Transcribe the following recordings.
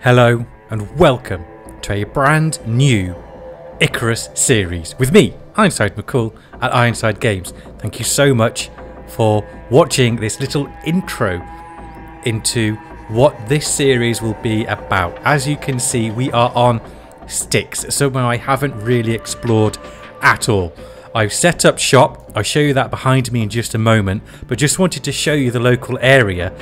Hello and welcome to a brand new Icarus series with me, Ironside McCall at Ironside Games. Thank you so much for watching this little intro into what this series will be about. As you can see, we are on Styx, somewhere I haven't really explored at all. I've set up shop. I'll show you that behind me in just a moment, but just wanted to show you the local area.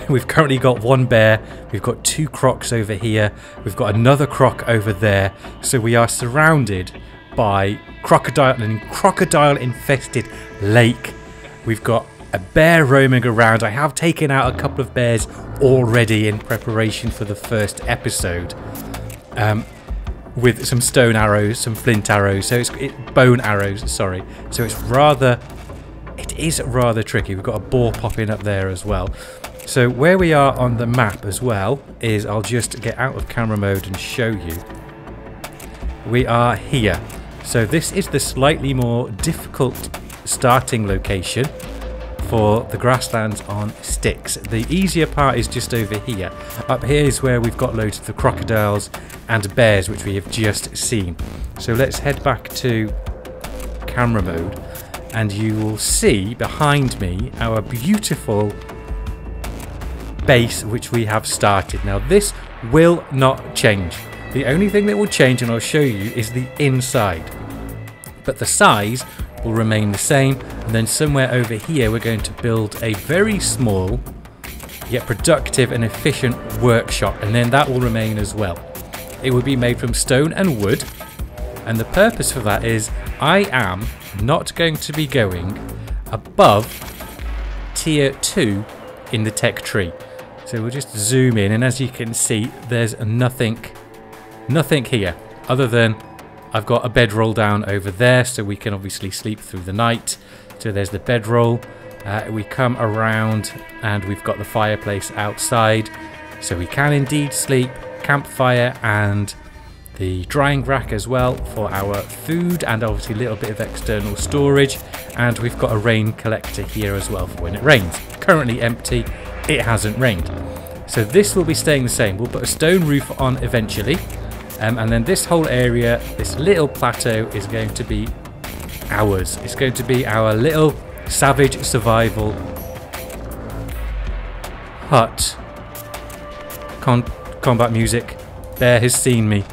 We've currently got one bear, we've got two crocs over here, we've got another croc over there, so we are surrounded by crocodile infested lake. We've got a bear roaming around. I have taken out a couple of bears already in preparation for the first episode. With some stone arrows, some flint arrows, so bone arrows, sorry. So it is rather tricky. We've got a boar popping up there as well. So where we are on the map as well is, I'll just get out of camera mode and show you. We are here. So this is the slightly more difficult starting location for the grasslands on Styx. The easier part is just over here. Up here is where we've got loads of the crocodiles and bears, which we have just seen. So let's head back to camera mode and you will see behind me our beautiful base which we have started. Now this will not change. The only thing that will change, and I'll show you, is the inside, but the size will remain the same. And then somewhere over here we're going to build a very small yet productive and efficient workshop, and then that will remain as well. It will be made from stone and wood, and the purpose for that is I am not going to be going above tier 2 in the tech tree. So we'll just zoom in, and as you can see, there's nothing here other than I've got a bedroll down over there, so we can obviously sleep through the night. So there's the bedroll. We come around and we've got the fireplace outside, so we can indeed sleep. Campfire and the drying rack as well for our food, and obviously a little bit of external storage. And we've got a rain collector here as well for when it rains. Currently empty, it hasn't rained. So this will be staying the same. We'll put a stone roof on eventually. And then this whole area, this little plateau, is going to be ours. It's going to be our little savage survival hut. Combat music. Bear has seen me.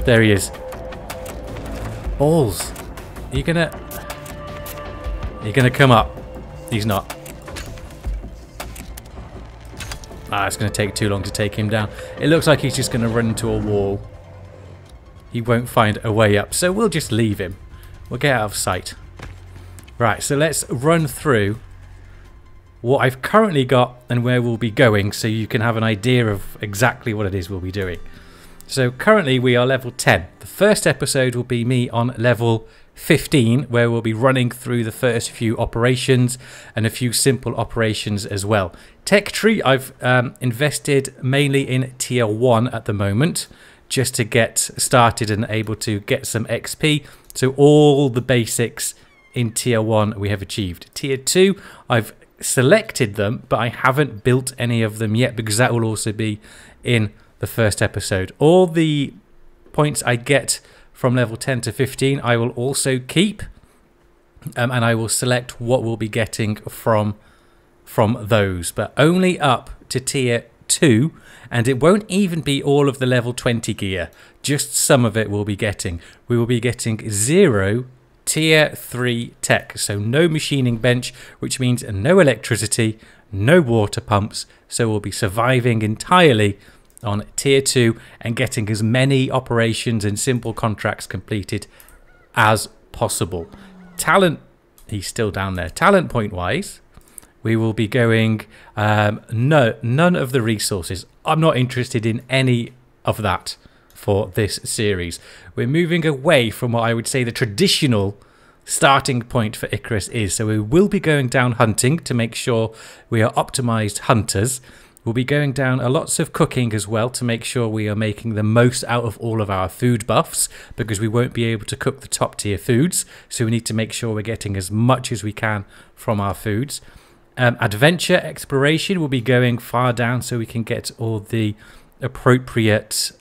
There he is. Balls. Are you gonna come up? He's not. It's going to take too long to take him down. It looks like he's just going to run into a wall. He won't find a way up, so we'll just leave him. We'll get out of sight. Right, so let's run through what I've currently got and where we'll be going, so you can have an idea of exactly what it is we'll be doing. So currently we are level 10. The first episode will be me on level 15, where we'll be running through the first few operations and a few simple operations as well. Tech tree, I've invested mainly in tier 1 at the moment, just to get started and able to get some XP. So all the basics in tier 1 we have achieved. Tier 2, I've selected them, but I haven't built any of them yet, because that will also be in the first episode. All the points I get from level 10 to 15 I will also keep, and I will select what we'll be getting from those, but only up to tier 2, and it won't even be all of the level 20 gear, just some of it we'll be getting. We will be getting 0 tier 3 tech, so no machining bench, which means no electricity, no water pumps, so we'll be surviving entirely on tier 2 and getting as many operations and simple contracts completed as possible. Talent, he's still down there. Talent point wise, we will be going none of the resources. I'm not interested in any of that for this series. We're moving away from what I would say the traditional starting point for Icarus is. So we will be going down hunting to make sure we are optimized hunters. We'll be going down lots of cooking as well to make sure we are making the most out of all of our food buffs, because we won't be able to cook the top tier foods. So we need to make sure we're getting as much as we can from our foods. Adventure exploration will be going far down so we can get all the appropriate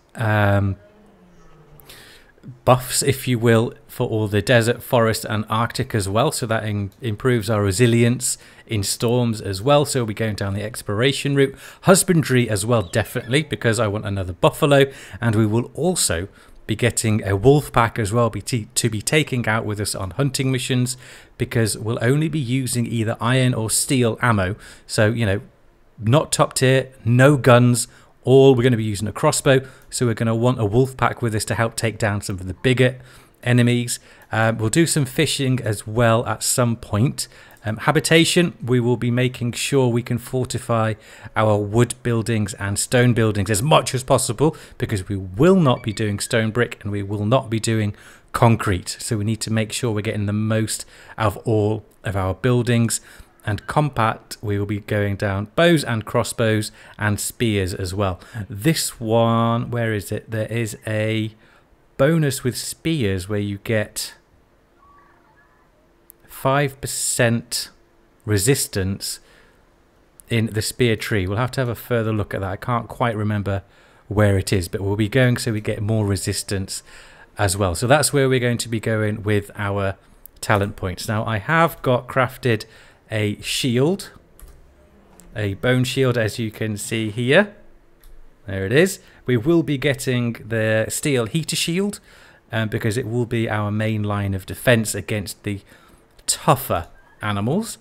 buffs, if you will, for all the desert, forest and Arctic as well, so that improves our resilience in storms as well. So we'll be going down the exploration route. Husbandry as well, definitely, because I want another buffalo, and we will also be getting a wolf pack as well to be taking out with us on hunting missions, because we'll only be using either iron or steel ammo. So, you know, not top tier, no guns, all we're going to be using a crossbow. So we're going to want a wolf pack with us to help take down some of the bigger enemies. We'll do some fishing as well at some point. Habitation, we will be making sure we can fortify our wood buildings and stone buildings as much as possible, because we will not be doing stone brick and we will not be doing concrete. So we need to make sure we're getting the most out of all of our buildings. And combat, we will be going down bows and crossbows and spears as well. This one, where is it? There is a bonus with spears where you get 5% resistance in the spear tree. We'll have to have a further look at that. I can't quite remember where it is, but we'll be going so we get more resistance as well. So that's where we're going to be going with our talent points. Now, I have got crafted a shield, a bone shield, as you can see here. There it is. We will be getting the steel heater shield because it will be our main line of defense against the tougher animals,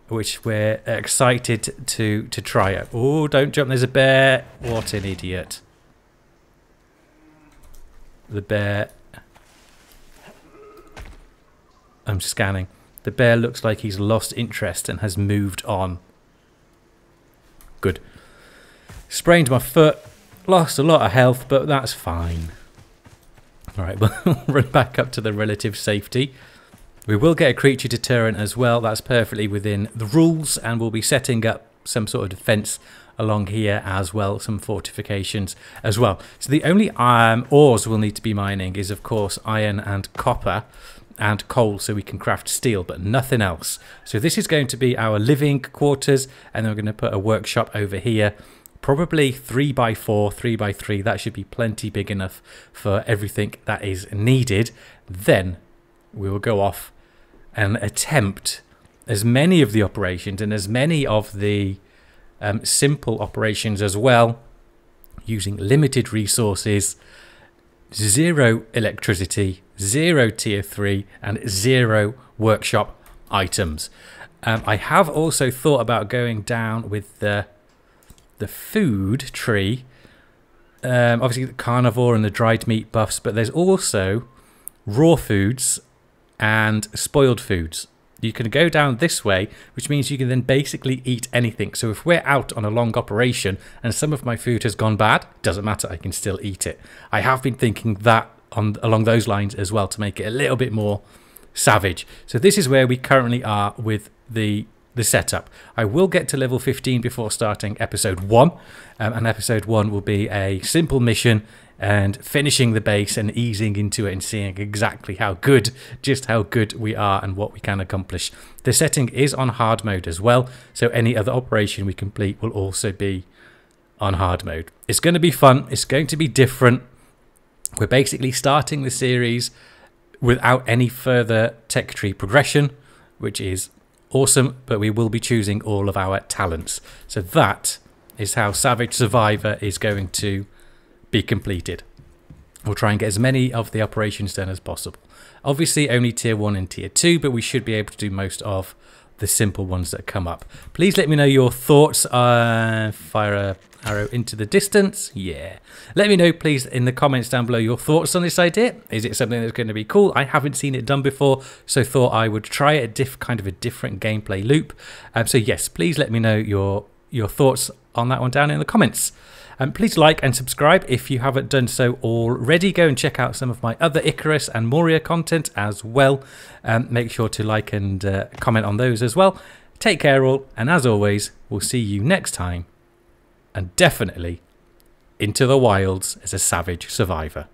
which we're excited to try out. Oh, don't jump, there's a bear. What an idiot. The bear. I'm scanning. The bear looks like he's lost interest and has moved on. Good. Sprained my foot. Lost a lot of health, but that's fine. Alright, we'll run back up to the relative safety. We will get a creature deterrent as well. That's perfectly within the rules, and we'll be setting up some sort of defense along here as well, some fortifications as well. So the only ores we'll need to be mining is, of course, iron and copper and coal, so we can craft steel, but nothing else. So this is going to be our living quarters, and then we're going to put a workshop over here, probably 3x4, 3x3. That should be plenty big enough for everything that is needed. Then we will go off and attempt as many of the operations and as many of the simple operations as well, using limited resources, 0 electricity, 0 tier 3 and 0 workshop items. I have also thought about going down with the food tree, obviously the carnivore and the dried meat buffs, but there's also raw foods and spoiled foods. You can go down this way, which means you can then basically eat anything. So if we're out on a long operation and some of my food has gone bad, doesn't matter, I can still eat it. I have been thinking that along those lines as well, to make it a little bit more savage. So this is where we currently are with the setup. I will get to level 15 before starting episode 1, and episode 1 will be a simple mission and finishing the base and easing into it and seeing exactly just how good we are and what we can accomplish. The setting is on hard mode as well, so any other operation we complete will also be on hard mode. It's going to be fun. It's going to be different. We're basically starting the series without any further tech tree progression, which is awesome, but we will be choosing all of our talents. So that is how Savage Survivor is going to be completed. We'll try and get as many of the operations done as possible. Obviously only tier 1 and tier 2, but we should be able to do most of the simple ones that come up. Please let me know your thoughts. Fire a arrow into the distance. Yeah. Let me know, please, in the comments down below your thoughts on this idea. Is it something that's going to be cool? I haven't seen it done before, so thought I would try a kind of a different gameplay loop. So yes, please let me know your thoughts on that one down in the comments. Please like and subscribe if you haven't done so already. Go and check out some of my other Icarus and Moria content as well. Make sure to like and comment on those as well. Take care all, and as always, we'll see you next time. And definitely into the wilds as a savage survivor.